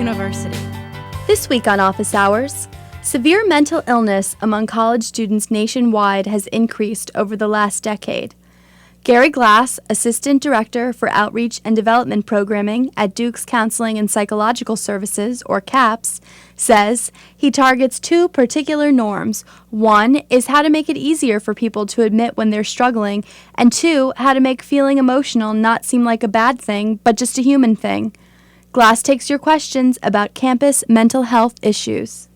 University. This week on Office Hours, severe mental illness among college students nationwide has increased over the last decade. Gary Glass, Assistant Director for Outreach and Development Programming at Duke's Counseling and Psychological Services, or CAPS, says he targets two particular norms. One is how to make it easier for people to admit when they're struggling, and two, how to make feeling emotional not seem like a bad thing, but just a human thing. Glass takes your questions about campus mental health issues.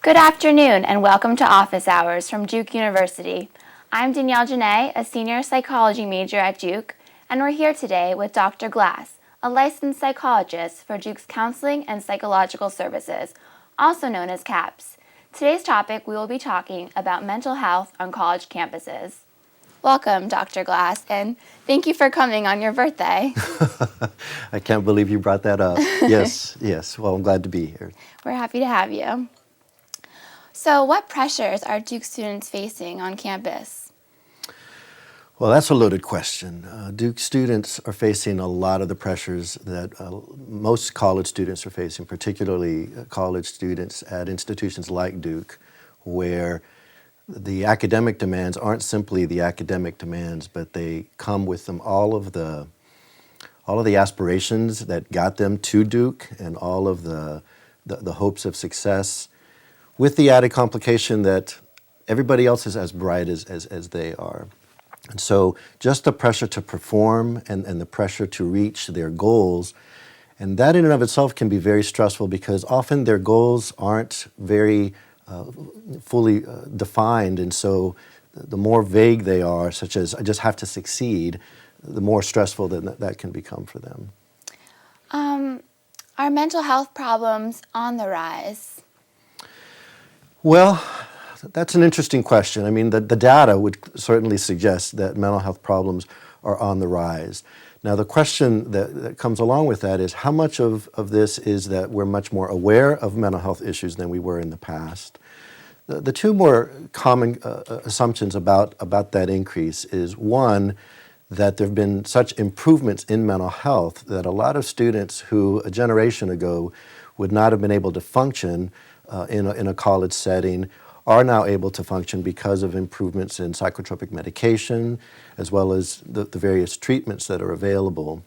Good afternoon and welcome to Office Hours from Duke University. I'm Danielle Janae, a senior psychology major at Duke, and we're here today with Dr. Glass, a licensed psychologist for Duke's Counseling and Psychological Services, also known as CAPS. Today's topic, we will be talking about mental health on college campuses. Welcome, Dr. Glass, and thank you for coming on your birthday. I can't believe you brought that up. Yes. Well, I'm glad to be here. We're happy to have you. So what pressures are Duke students facing on campus? Well, that's a loaded question. Duke students are facing a lot of the pressures that most college students are facing, particularly college students at institutions like Duke, where the academic demands aren't simply the academic demands, but they come with them all of the aspirations that got them to Duke and all of the hopes of success, with the added complication that everybody else is as bright as they are. And so just the pressure to perform and the pressure to reach their goals, and that in and of itself can be very stressful because often their goals aren't very fully defined, and so the more vague they are, such as I just have to succeed, the more stressful that can become for them. Are mental health problems on the rise? Well, that's an interesting question. I mean, the data would certainly suggest that mental health problems are on the rise. Now, the question that comes along with that is how much of this is that we're much more aware of mental health issues than we were in the past. The two more common assumptions about that increase is, one, that there have been such improvements in mental health that a lot of students who a generation ago would not have been able to function in a college setting are now able to function because of improvements in psychotropic medication, as well as the various treatments that are available.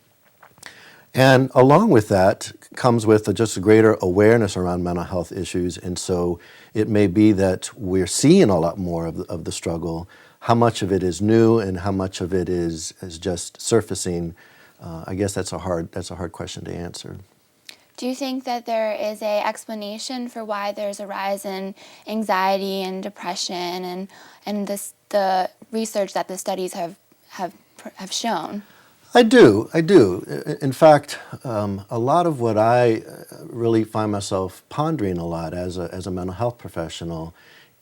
And along with that comes with just a greater awareness around mental health issues, and so it may be that we're seeing a lot more of the struggle. How much of it is new and how much of it is just surfacing, I guess that's a hard question to answer. Do you think that there is an explanation for why there's a rise in anxiety and depression and the research that the studies have shown? I do. In fact, a lot of what I really find myself pondering a lot as a mental health professional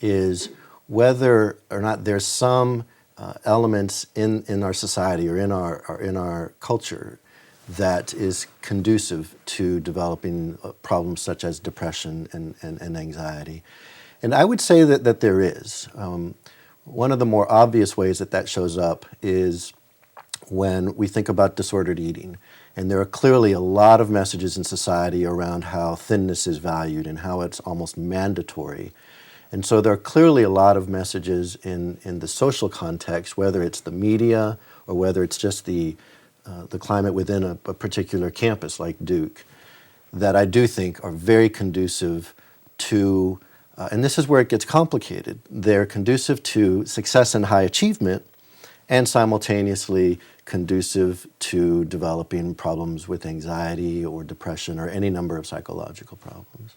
is whether or not there's some elements in our society or in our culture that is conducive to developing problems such as depression and anxiety. And I would say that there is. One of the more obvious ways that shows up is when we think about disordered eating. And there are clearly a lot of messages in society around how thinness is valued and how it's almost mandatory. And so there are clearly a lot of messages in the social context, whether it's the media or whether it's just the climate within a particular campus like Duke, that I do think are very conducive to, and this is where it gets complicated, they're conducive to success and high achievement and simultaneously conducive to developing problems with anxiety or depression or any number of psychological problems.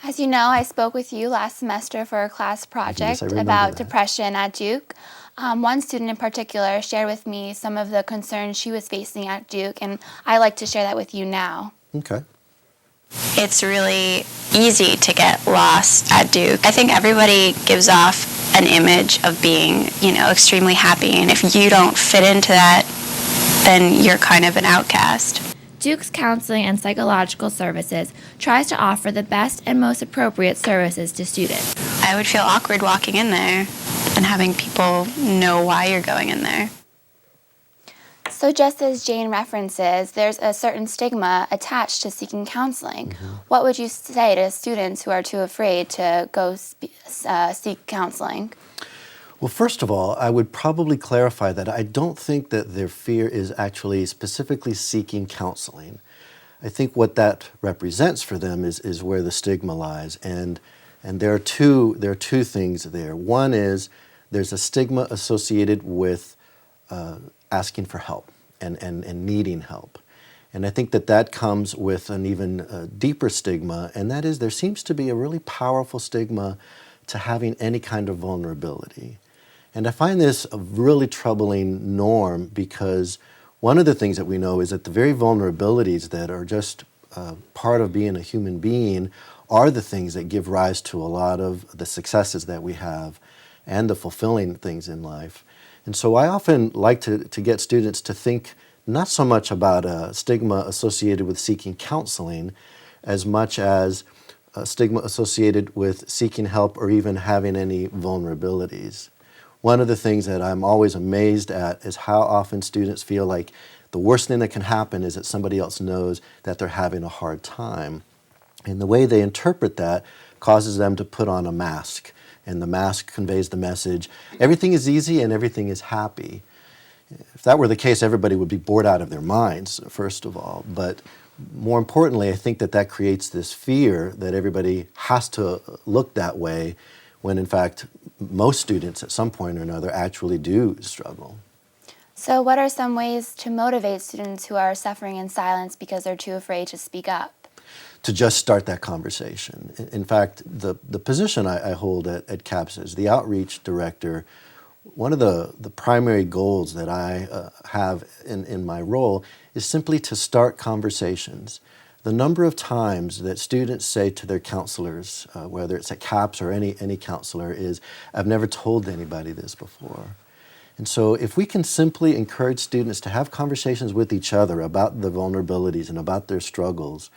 As you know, I spoke with you last semester for a class project about depression at Duke. One student in particular shared with me some of the concerns she was facing at Duke, and I'd like to share that with you now. Okay. It's really easy to get lost at Duke. I think everybody gives off an image of being, extremely happy, and if you don't fit into that, then you're kind of an outcast. Duke's Counseling and Psychological Services tries to offer the best and most appropriate services to students. I would feel awkward walking in there and having people know why you're going in there. So just as Jane references, there's a certain stigma attached to seeking counseling. What would you say to students who are too afraid to go seek counseling? Well, first of all, I would probably clarify that I don't think that their fear is actually specifically seeking counseling. I think what that represents for them is where the stigma lies, and there are two things there. One is there's a stigma associated with asking for help and needing help. And I think that comes with an even deeper stigma, and that is there seems to be a really powerful stigma to having any kind of vulnerability. And I find this a really troubling norm because one of the things that we know is that the very vulnerabilities that are just part of being a human being are the things that give rise to a lot of the successes that we have and the fulfilling things in life. And so I often like to get students to think not so much about a stigma associated with seeking counseling as much as a stigma associated with seeking help or even having any vulnerabilities. One of the things that I'm always amazed at is how often students feel like the worst thing that can happen is that somebody else knows that they're having a hard time. And the way they interpret that causes them to put on a mask. And the mask conveys the message, everything is easy and everything is happy. If that were the case, everybody would be bored out of their minds, first of all. But more importantly, I think that creates this fear that everybody has to look that way when in fact most students at some point or another actually do struggle. So what are some ways to motivate students who are suffering in silence because they're too afraid to speak up? To just start that conversation. In fact, the position I hold at CAPS as the outreach director, one of the primary goals that I have in my role is simply to start conversations. The number of times that students say to their counselors, whether it's at CAPS or any counselor, is, I've never told anybody this before. And so if we can simply encourage students to have conversations with each other about the vulnerabilities and about their struggles,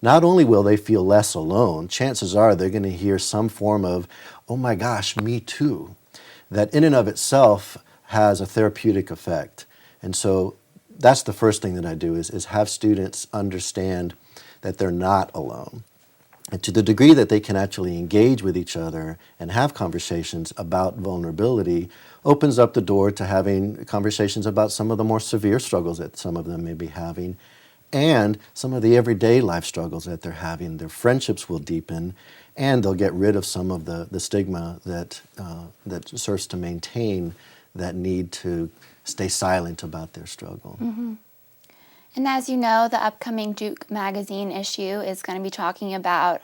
not only will they feel less alone, chances are they're going to hear some form of, oh my gosh, me too. That in and of itself has a therapeutic effect. And so that's the first thing that I do is have students understand that they're not alone. And to the degree that they can actually engage with each other and have conversations about vulnerability opens up the door to having conversations about some of the more severe struggles that some of them may be having and some of the everyday life struggles that they're having. Their friendships will deepen and they'll get rid of some of the stigma that serves to maintain that need to stay silent about their struggle. Mm-hmm. And as you know, the upcoming Duke Magazine issue is going to be talking about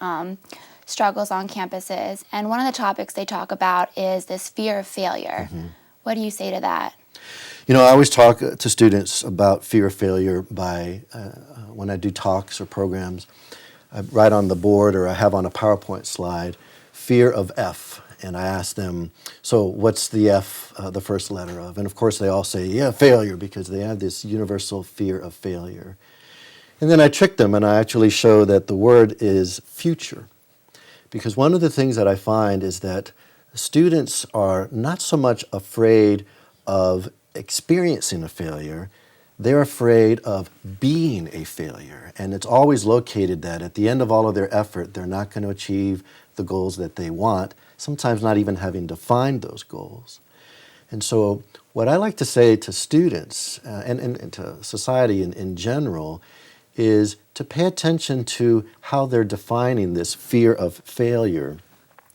struggles on campuses. And one of the topics they talk about is this fear of failure. Mm-hmm. What do you say to that? You know, I always talk to students about fear of failure by, when I do talks or programs, I write on the board or I have on a PowerPoint slide, fear of F. And I ask them, so what's the F, the first letter of? And of course they all say, yeah, failure, because they have this universal fear of failure. And then I trick them and I actually show that the word is future. Because one of the things that I find is that students are not so much afraid of experiencing a failure, they're afraid of being a failure. And it's always located that at the end of all of their effort, they're not going to achieve the goals that they want, sometimes not even having defined those goals. And so what I like to say to students and to society in general is to pay attention to how they're defining this fear of failure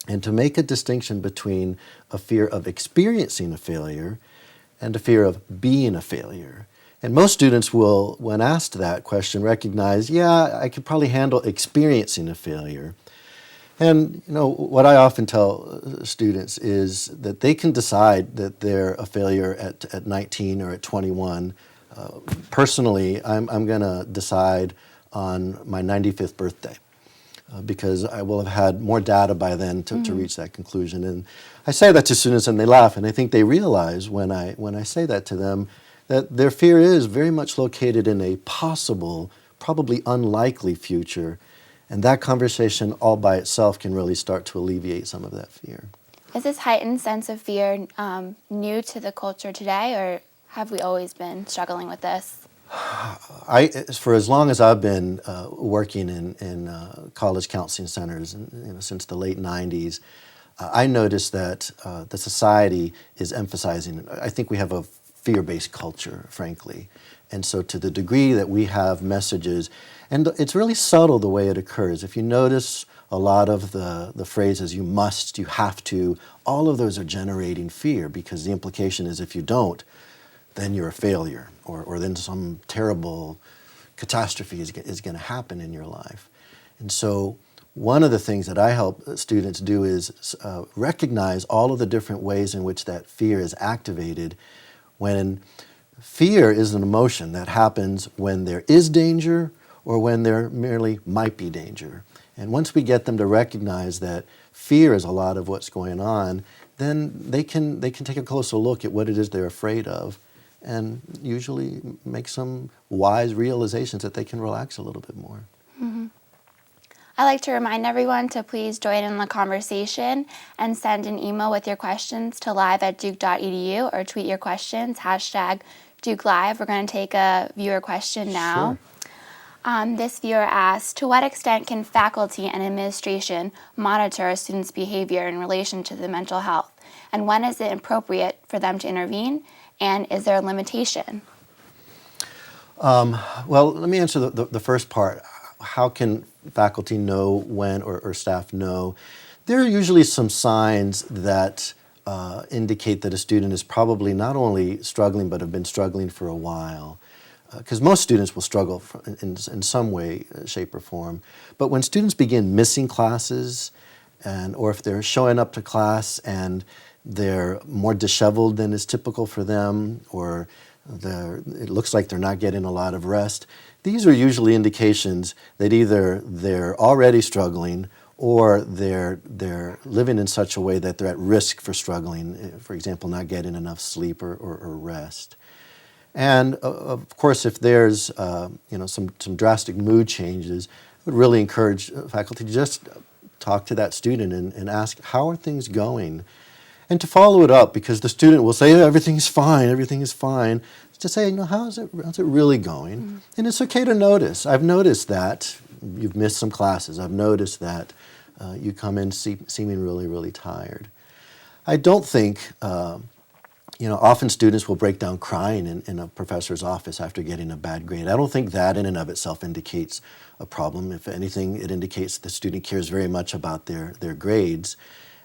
and to make a distinction between a fear of experiencing a failure and a fear of being a failure. And most students will, when asked that question, recognize, yeah, I could probably handle experiencing a failure. And you know what I often tell students is that they can decide that they're a failure at 19 or at 21. Personally, I'm going to decide on my 95th birthday because I will have had more data by then to reach that conclusion. And I say that to students and they laugh, and I think they realize when I say that to them that their fear is very much located in a possible, probably unlikely future. And that conversation all by itself can really start to alleviate some of that fear. Is this heightened sense of fear new to the culture today, or have we always been struggling with this? For as long as I've been working in college counseling centers, since the late 90s, I noticed that the society is emphasizing, I think we have a fear-based culture, frankly. And so to the degree that we have messages, and it's really subtle the way it occurs. If you notice a lot of the phrases, you must, you have to, all of those are generating fear, because the implication is if you don't, then you're a failure, or then some terrible catastrophe is going to happen in your life. And so one of the things that I help students do is recognize all of the different ways in which that fear is activated. When fear is an emotion that happens when there is danger or when there merely might be danger. And once we get them to recognize that fear is a lot of what's going on, then they can take a closer look at what it is they're afraid of, and usually make some wise realizations that they can relax a little bit more. Mm-hmm. I'd like to remind everyone to please join in the conversation and send an email with your questions to live@duke.edu, or tweet your questions, #DukeLive. We're going to take a viewer question now. Sure. This viewer asks, to what extent can faculty and administration monitor a student's behavior in relation to the mental health? And when is it appropriate for them to intervene? And is there a limitation? Well, let me answer the first part. How can faculty know when, or staff know? There are usually some signs that indicate that a student is probably not only struggling, but have been struggling for a while. Because most students will struggle in some way, shape, or form. But when students begin missing classes, or if they're showing up to class and they're more disheveled than is typical for them, or it looks like they're not getting a lot of rest, these are usually indications that either they're already struggling or they're living in such a way that they're at risk for struggling, for example, not getting enough sleep or rest. And of course, if there's some drastic mood changes, I would really encourage faculty to just talk to that student and ask, how are things going? And to follow it up, because the student will say, everything is fine, to say, how's it really going? Mm-hmm. And it's okay to notice. I've noticed that you've missed some classes. I've noticed that you come in seeming really, really tired. I don't think, often students will break down crying in a professor's office after getting a bad grade. I don't think that in and of itself indicates a problem. If anything, it indicates the student cares very much about their grades.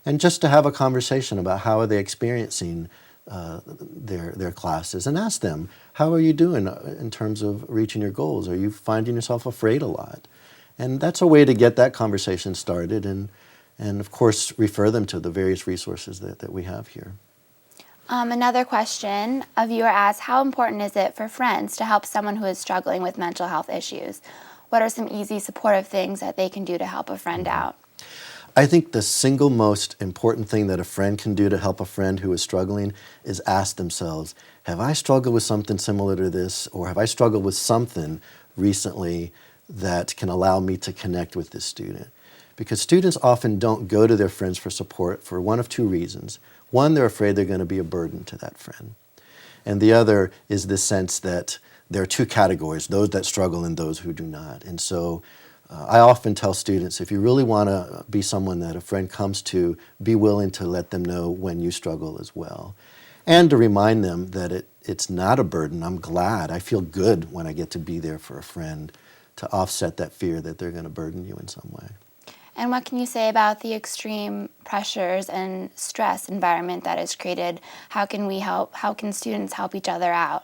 And just to have a conversation about how are they experiencing their classes, and ask them, how are you doing in terms of reaching your goals? Are you finding yourself afraid a lot? And that's a way to get that conversation started, and of course refer them to the various resources that we have here. Another question, a viewer asks, how important is it for friends to help someone who is struggling with mental health issues? What are some easy supportive things that they can do to help a friend out? I think the single most important thing that a friend can do to help a friend who is struggling is ask themselves, have I struggled with something similar to this, or have I struggled with something recently that can allow me to connect with this student? Because students often don't go to their friends for support for one of two reasons. One, they're afraid they're going to be a burden to that friend. And the other is this sense that there are two categories, those that struggle and those who do not. And so I often tell students, if you really want to be someone that a friend comes to, be willing to let them know when you struggle as well. And to remind them that it's not a burden. I'm glad. I feel good when I get to be there for a friend, to offset that fear that they're going to burden you in some way. And what can you say about the extreme pressures and stress environment that is created? How can students help each other out?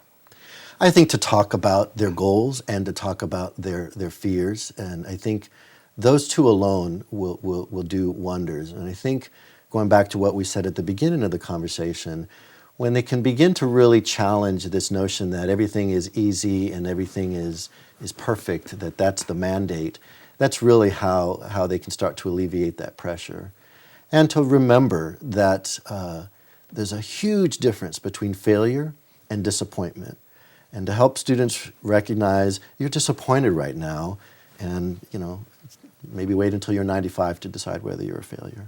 I think to talk about their goals and to talk about their fears, and I think those two alone will do wonders. And I think, going back to what we said at the beginning of the conversation, when they can begin to really challenge this notion that everything is easy and everything is perfect, that's the mandate, that's really how they can start to alleviate that pressure. And to remember that there's a huge difference between failure and disappointment. And to help students recognize you're disappointed right now, and maybe wait until you're 95 to decide whether you're a failure.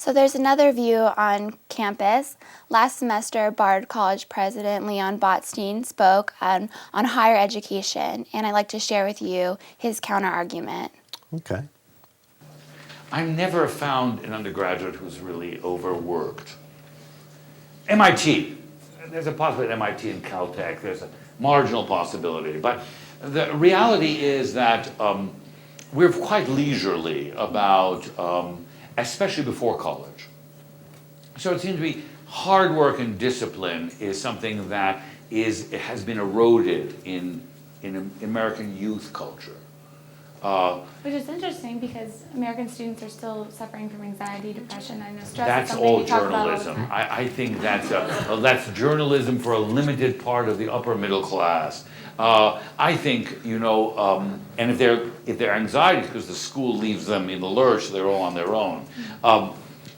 So there's another view on campus. Last semester, Bard College President Leon Botstein spoke on higher education, and I'd like to share with you his counter-argument. Okay. I've never found an undergraduate who's really overworked. MIT, there's a possibility at MIT and Caltech, there's a marginal possibility, but the reality is that we're quite leisurely about, especially before college. So it seems to be hard work and discipline is something that has been eroded in American youth culture. Which is interesting because American students are still suffering from anxiety, depression, I know stress. That's is something all you talk about all the journalism. time. I think that's journalism for a limited part of the upper middle class. I think, and if their anxieties because the school leaves them in the lurch, they're all on their own.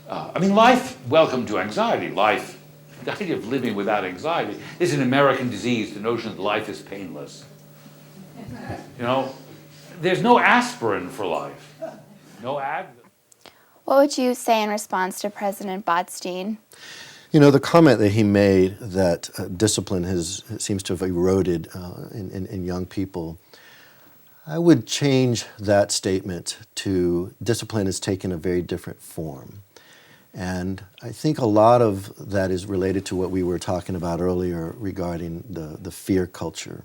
Life, welcome to anxiety. Life, the idea of living without anxiety is an American disease, the notion that life is painless. There's no aspirin for life. No Advil. What would you say in response to President Botstein? The comment that he made that discipline seems to have eroded in young people, I would change that statement to discipline has taken a very different form. And I think a lot of that is related to what we were talking about earlier regarding the fear culture.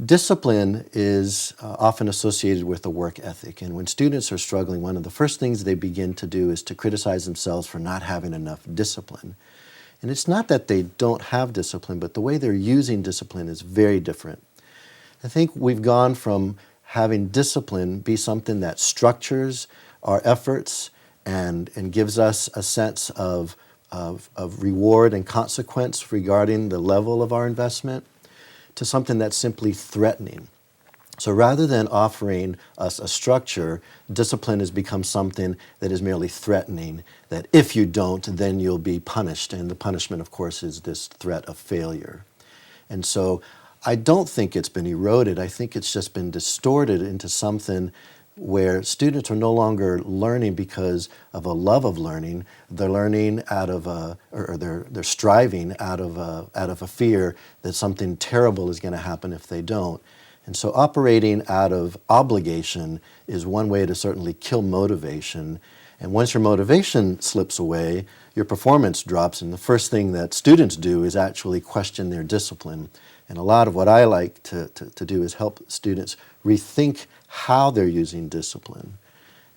Discipline is often associated with a work ethic, and when students are struggling, one of the first things they begin to do is to criticize themselves for not having enough discipline. And it's not that they don't have discipline, but the way they're using discipline is very different. I think we've gone from having discipline be something that structures our efforts and gives us a sense of reward and consequence regarding the level of our investment, to something that's simply threatening. So rather than offering us a structure, discipline has become something that is merely threatening, that if you don't, then you'll be punished. And the punishment, of course, is this threat of failure. And so I don't think it's been eroded. I think it's just been distorted into something where students are no longer learning because of a love of learning. They're learning out of they're striving out of a fear that something terrible is going to happen if they don't. And so operating out of obligation is one way to certainly kill motivation. And once your motivation slips away, your performance drops, and the first thing that students do is actually question their discipline. And a lot of what I like to do is help students rethink how they're using discipline.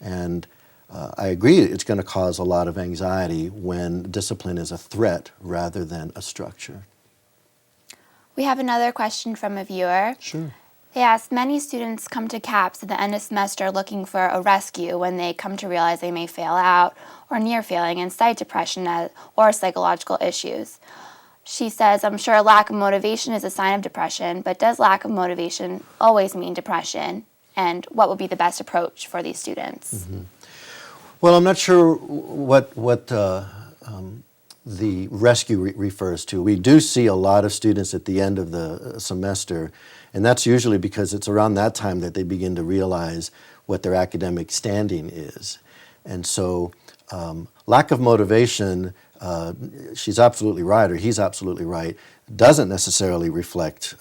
And I agree it's going to cause a lot of anxiety when discipline is a threat rather than a structure. We have another question from a viewer. Sure. They asked, many students come to CAPS at the end of semester looking for a rescue when they come to realize they may fail out or near failing and cite depression or psychological issues. She says, I'm sure a lack of motivation is a sign of depression, but does lack of motivation always mean depression? And what would be the best approach for these students? Mm-hmm. Well, I'm not sure what the rescue refers to. We do see a lot of students at the end of the semester, and that's usually because it's around that time that they begin to realize what their academic standing is. And so lack of motivation, she's absolutely right, or he's absolutely right, doesn't necessarily reflect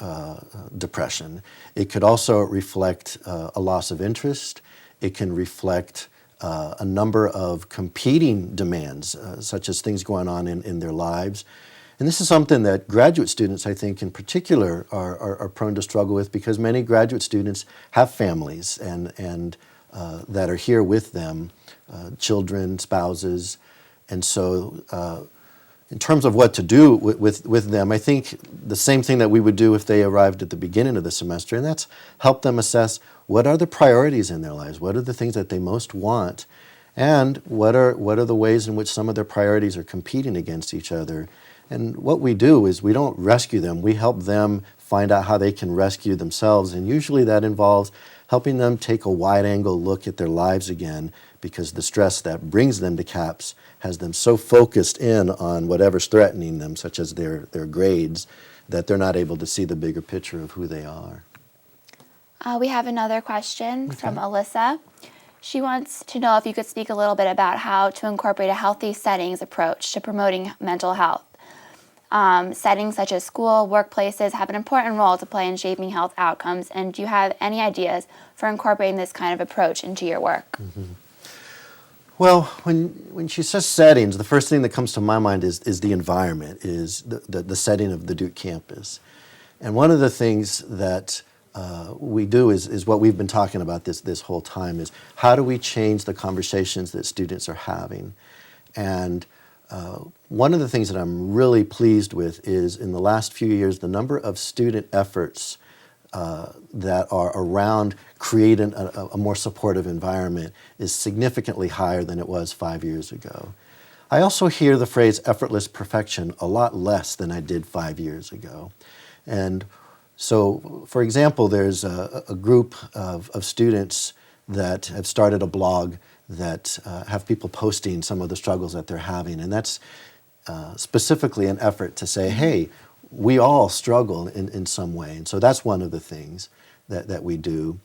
depression. It could also reflect a loss of interest. It can reflect a number of competing demands, such as things going on in their lives. And this is something that graduate students, I think, in particular, are prone to struggle with, because many graduate students have families and that are here with them, children, spouses. And so in terms of what to do with them, I think the same thing that we would do if they arrived at the beginning of the semester, and that's help them assess what are the priorities in their lives, what are the things that they most want, and what are the ways in which some of their priorities are competing against each other. And what we do is we don't rescue them, we help them find out how they can rescue themselves, and usually that involves helping them take a wide-angle look at their lives again, because the stress that brings them to CAPS has them so focused in on whatever's threatening them, such as their grades, that they're not able to see the bigger picture of who they are. We have another question from Alyssa. She wants to know if you could speak a little bit about how to incorporate a healthy settings approach to promoting mental health. Settings such as school, workplaces have an important role to play in shaping health outcomes, and do you have any ideas for incorporating this kind of approach into your work? Well, when she says settings, the first thing that comes to my mind is the environment, is the setting of the Duke campus. And one of the things that we do is what we've been talking about this whole time, is how do we change the conversations that students are having? And one of the things that I'm really pleased with is in the last few years, the number of student efforts that are around creating a more supportive environment is significantly higher than it was 5 years ago. I also hear the phrase effortless perfection a lot less than I did 5 years ago. And so, for example, there's a group of students that have started a blog that have people posting some of the struggles that they're having. And that's specifically an effort to say, hey, we all struggle in some way. And so that's one of the things that we do.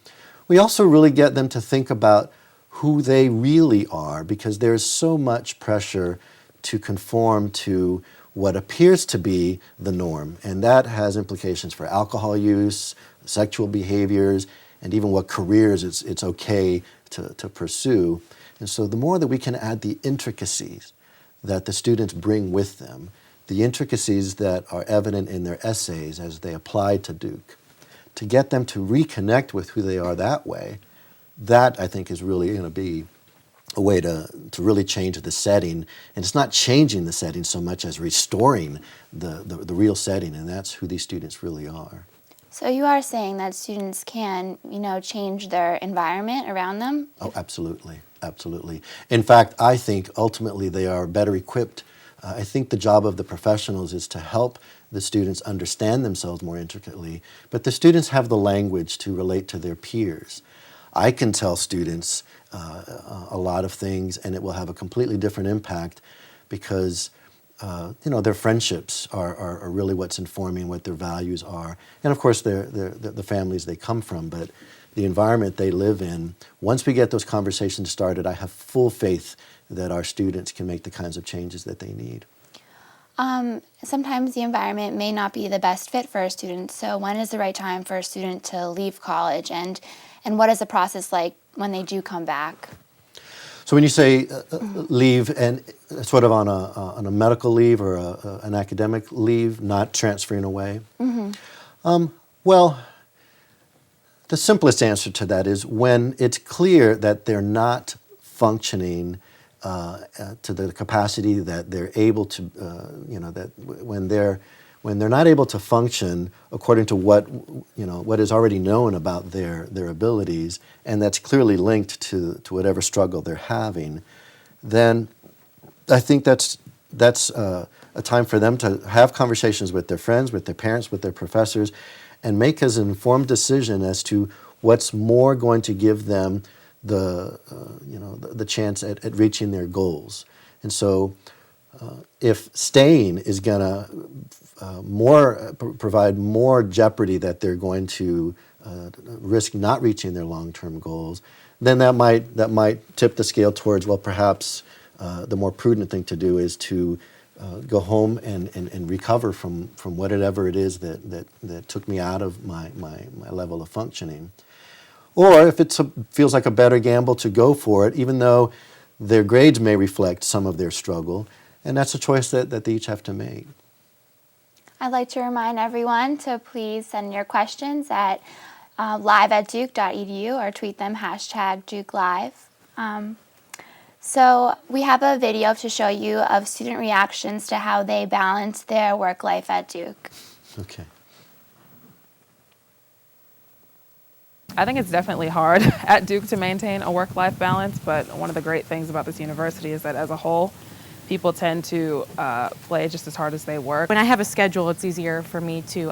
We also really get them to think about who they really are, because there's so much pressure to conform to what appears to be the norm. And that has implications for alcohol use, sexual behaviors, and even what careers it's okay to pursue. And so the more that we can add the intricacies that the students bring with them, the intricacies that are evident in their essays as they apply to Duke, to get them to reconnect with who they are that way, that I think is really going to be a way to really change the setting. And it's not changing the setting so much as restoring the real setting, and that's who these students really are. So you are saying that students can, change their environment around them? Oh, absolutely, absolutely. In fact, I think ultimately they are better equipped. I think the job of the professionals is to help the students understand themselves more intricately, but the students have the language to relate to their peers. I can tell students a lot of things, and it will have a completely different impact because their friendships are really what's informing what their values are, and of course the families they come from, but the environment they live in. Once we get those conversations started, I have full faith that our students can make the kinds of changes that they need. Sometimes the environment may not be the best fit for a student, so when is the right time for a student to leave college, and what is the process like when they do come back? So when you say leave, and sort of on a medical leave or an academic leave, not transferring away? Mm-hmm. Well, the simplest answer to that is when it's clear that they're not functioning to the capacity that they're able to, that when they're not able to function according to what is already known about their abilities, and that's clearly linked to whatever struggle they're having, then I think that's a time for them to have conversations with their friends, with their parents, with their professors, and make an informed decision as to what's more going to give them the chance at reaching their goals. And so if staying is going to provide more jeopardy that they're going to risk not reaching their long-term goals, then that might tip the scale towards, well, perhaps the more prudent thing to do is to go home and recover from whatever it is that took me out of my level of functioning. Or if it feels like a better gamble, to go for it, even though their grades may reflect some of their struggle, and that's a choice that they each have to make. I'd like to remind everyone to please send your questions at live@duke.edu or tweet them #DukeLive. So we have a video to show you of student reactions to how they balance their work life at Duke. Okay. I think it's definitely hard at Duke to maintain a work-life balance, but one of the great things about this university is that as a whole, people tend to play just as hard as they work. When I have a schedule, it's easier for me to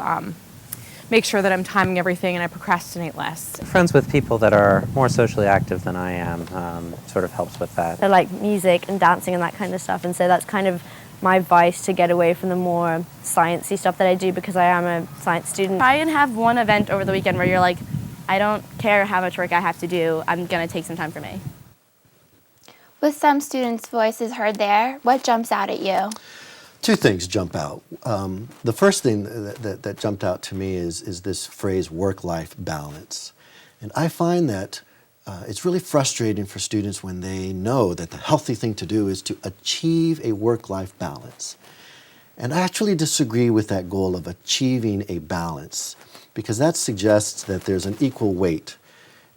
make sure that I'm timing everything and I procrastinate less. Friends with people that are more socially active than I am sort of helps with that. I like music and dancing and that kind of stuff, and so that's kind of my vice to get away from the more sciencey stuff that I do because I am a science student. Try and have one event over the weekend where you're like I don't care how much work I have to do. I'm going to take some time for me. With some students' voices heard there, what jumps out at you? Two things jump out. The first thing that jumped out to me is this phrase, work-life balance. And I find that it's really frustrating for students when they know that the healthy thing to do is to achieve a work-life balance. And I actually disagree with that goal of achieving a balance, because that suggests that there's an equal weight.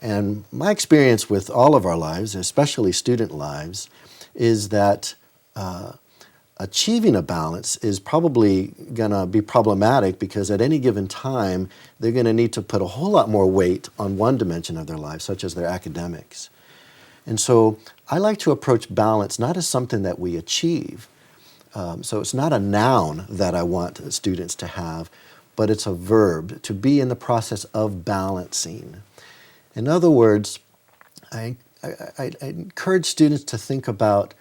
And my experience with all of our lives, especially student lives, is that achieving a balance is probably going to be problematic, because at any given time, they're going to need to put a whole lot more weight on one dimension of their life, such as their academics. And so I like to approach balance not as something that we achieve. So it's not a noun that I want students to have, but it's a verb, to be in the process of balancing. In other words, I encourage students to think about,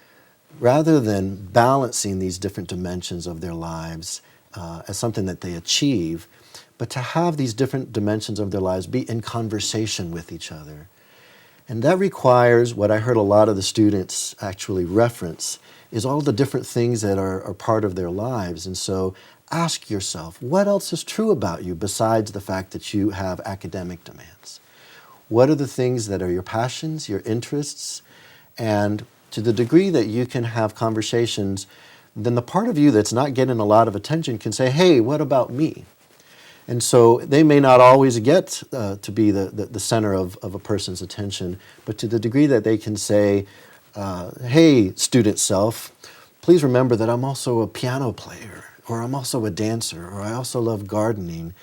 rather than balancing these different dimensions of their lives as something that they achieve, but to have these different dimensions of their lives be in conversation with each other. And that requires, what I heard a lot of the students actually reference, is all the different things that are part of their lives. And so ask yourself, what else is true about you besides the fact that you have academic demands? What are the things that are your passions, your interests? And to the degree that you can have conversations, then the part of you that's not getting a lot of attention can say, hey, what about me? And so they may not always get to be the center of a person's attention, but to the degree that they can say, hey, student self, please remember that I'm also a piano player, or I'm also a dancer, or I also love gardening,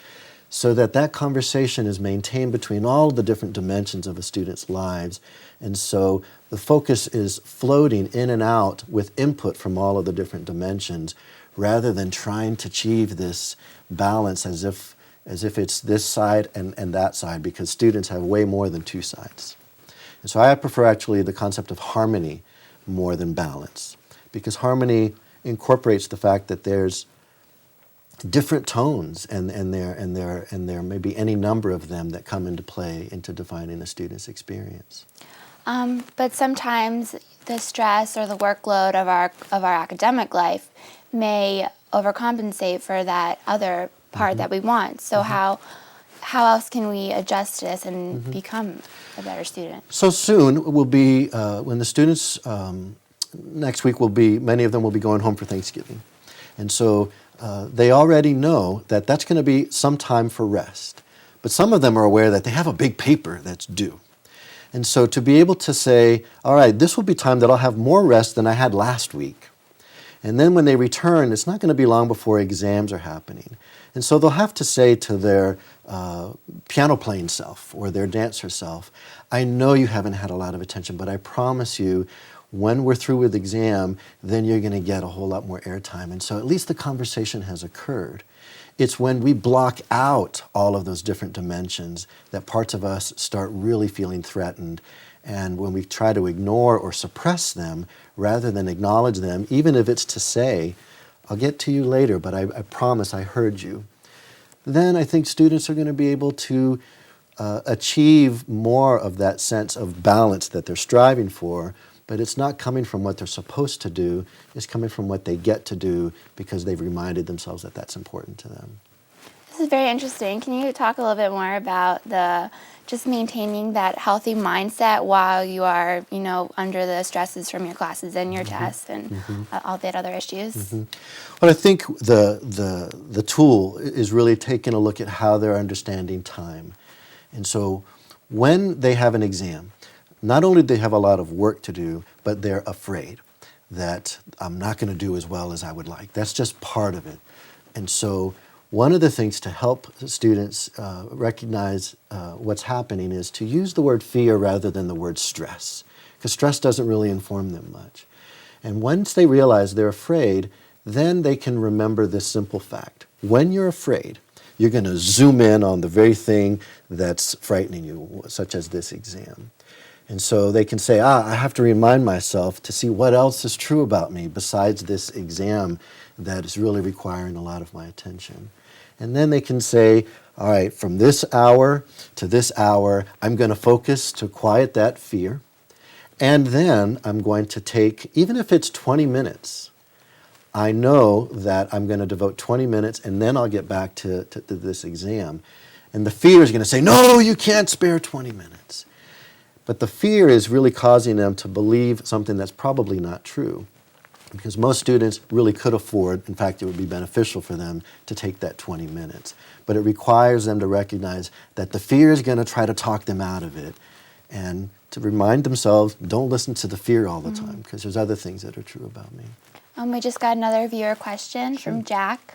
so that that conversation is maintained between all the different dimensions of a student's lives. And so the focus is floating in and out with input from all of the different dimensions, rather than trying to achieve this balance as if it's this side and that side, because students have way more than two sides. And so I prefer actually the concept of harmony more than balance, because harmony incorporates the fact that there's different tones, and there may be any number of them that come into play into defining a student's experience. But sometimes the stress or the workload of our academic life may overcompensate for that other part that we want. So how else can we adjust this and become a better student? So soon will be when the students next week many of them will be going home for Thanksgiving, and so they already know that that's going to be some time for rest. But some of them are aware that they have a big paper that's due. And so to be able to say, all right, this will be time that I'll have more rest than I had last week. And then when they return, it's not going to be long before exams are happening. And so they'll have to say to their piano playing self or their dancer self, I know you haven't had a lot of attention, but I promise you, when we're through with exam, then you're going to get a whole lot more airtime. And so at least the conversation has occurred. It's when we block out all of those different dimensions that parts of us start really feeling threatened. And when we try to ignore or suppress them, rather than acknowledge them, even if it's to say, I'll get to you later, but I promise I heard you, then I think students are going to be able to achieve more of that sense of balance that they're striving for. But it's not coming from what they're supposed to do, it's coming from what they get to do because they've reminded themselves that that's important to them. This is very interesting. Can you talk a little bit more about just maintaining that healthy mindset while you are, under the stresses from your classes and your tests and all that other issues? Well, I think the tool is really taking a look at how they're understanding time. And so when they have an exam, not only do they have a lot of work to do, but they're afraid that I'm not going to do as well as I would like. That's just part of it. And so one of the things to help students recognize what's happening is to use the word fear rather than the word stress, because stress doesn't really inform them much. And once they realize they're afraid, then they can remember this simple fact. When you're afraid, you're going to zoom in on the very thing that's frightening you, such as this exam. And so they can say, I have to remind myself to see what else is true about me besides this exam that is really requiring a lot of my attention. And then they can say, all right, from this hour to this hour, I'm going to focus to quiet that fear. And then I'm going to take, even if it's 20 minutes, I know that I'm going to devote 20 minutes and then I'll get back to this exam. And the fear is going to say, no, you can't spare 20 minutes. But the fear is really causing them to believe something that's probably not true. Because most students really could afford, in fact, it would be beneficial for them to take that 20 minutes. But it requires them to recognize that the fear is going to try to talk them out of it. And to remind themselves, don't listen to the fear all the time, because there's other things that are true about me. We just got another viewer question from Jack.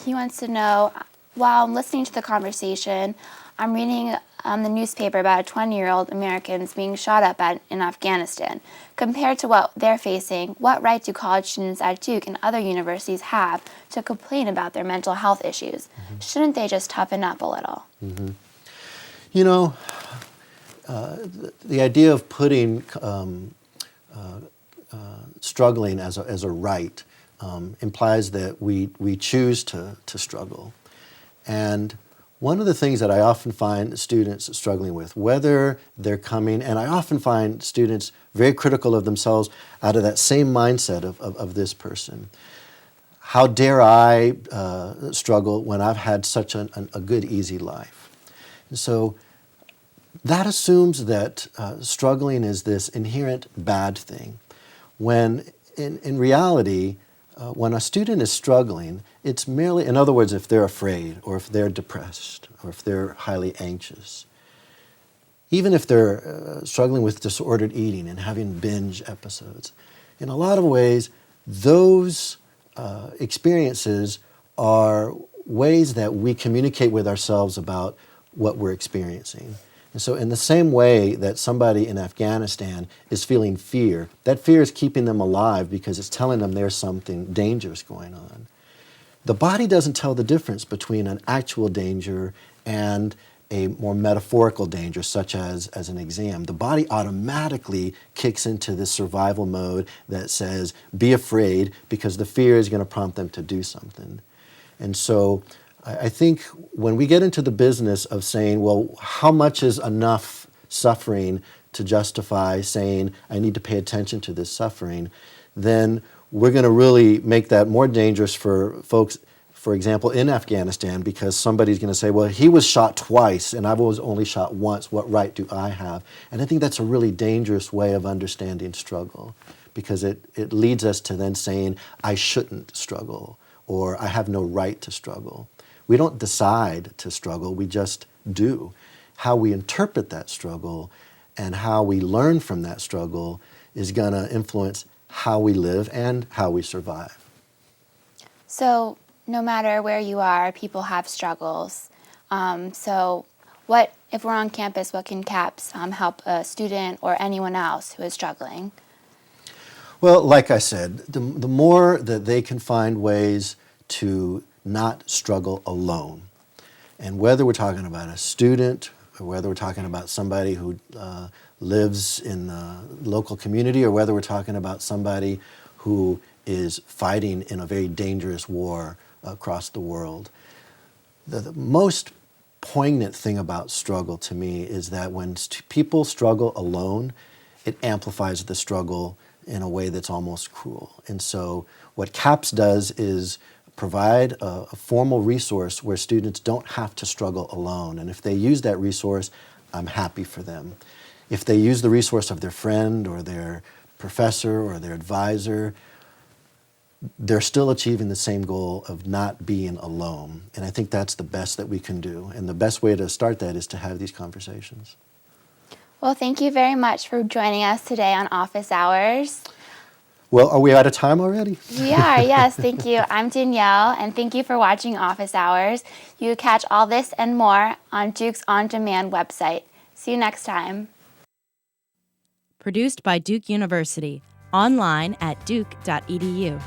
He wants to know, while I'm listening to the conversation, I'm reading the newspaper about a 20-year-old Americans being shot up in Afghanistan. Compared to what they're facing, what right do college students at Duke and other universities have to complain about their mental health issues? Shouldn't they just toughen up a little? You know, the idea of putting struggling as a right implies that we choose to struggle. And one of the things that I often find students struggling with, whether they're coming, and I often find students very critical of themselves out of that same mindset of this person. How dare I struggle when I've had such a good, easy life? And so that assumes that struggling is this inherent bad thing, when in reality, when a student is struggling, it's merely, in other words, if they're afraid, or if they're depressed, or if they're highly anxious, even if they're struggling with disordered eating and having binge episodes, in a lot of ways, those experiences are ways that we communicate with ourselves about what we're experiencing. And so in the same way that somebody in Afghanistan is feeling fear, that fear is keeping them alive because it's telling them there's something dangerous going on. The body doesn't tell the difference between an actual danger and a more metaphorical danger, such as an exam. The body automatically kicks into this survival mode that says, be afraid, because the fear is going to prompt them to do something. And so I think when we get into the business of saying, well, how much is enough suffering to justify saying, I need to pay attention to this suffering, then we're going to really make that more dangerous for folks, for example, in Afghanistan, because somebody's going to say, well, he was shot twice and I was only shot once. What right do I have? And I think that's a really dangerous way of understanding struggle, because it leads us to then saying, I shouldn't struggle, or I have no right to struggle. We don't decide to struggle, we just do. How we interpret that struggle and how we learn from that struggle is going to influence how we live and how we survive. So no matter where you are, people have struggles. So if we're on campus, what can CAPS help a student or anyone else who is struggling? Well, like I said, the more that they can find ways to not struggle alone, and whether we're talking about a student or whether we're talking about somebody who lives in the local community, or whether we're talking about somebody who is fighting in a very dangerous war across the world, the most poignant thing about struggle to me is that when people struggle alone, it amplifies the struggle in a way that's almost cruel. And so what CAPS does is provide a formal resource where students don't have to struggle alone. And if they use that resource, I'm happy for them. If they use the resource of their friend or their professor or their advisor, they're still achieving the same goal of not being alone. And I think that's the best that we can do. And the best way to start that is to have these conversations. Well, thank you very much for joining us today on Office Hours. Well, are we out of time already? We are, yes, thank you. I'm Danielle, and thank you for watching Office Hours. You can catch all this and more on Duke's On Demand website. See you next time. Produced by Duke University, online at duke.edu.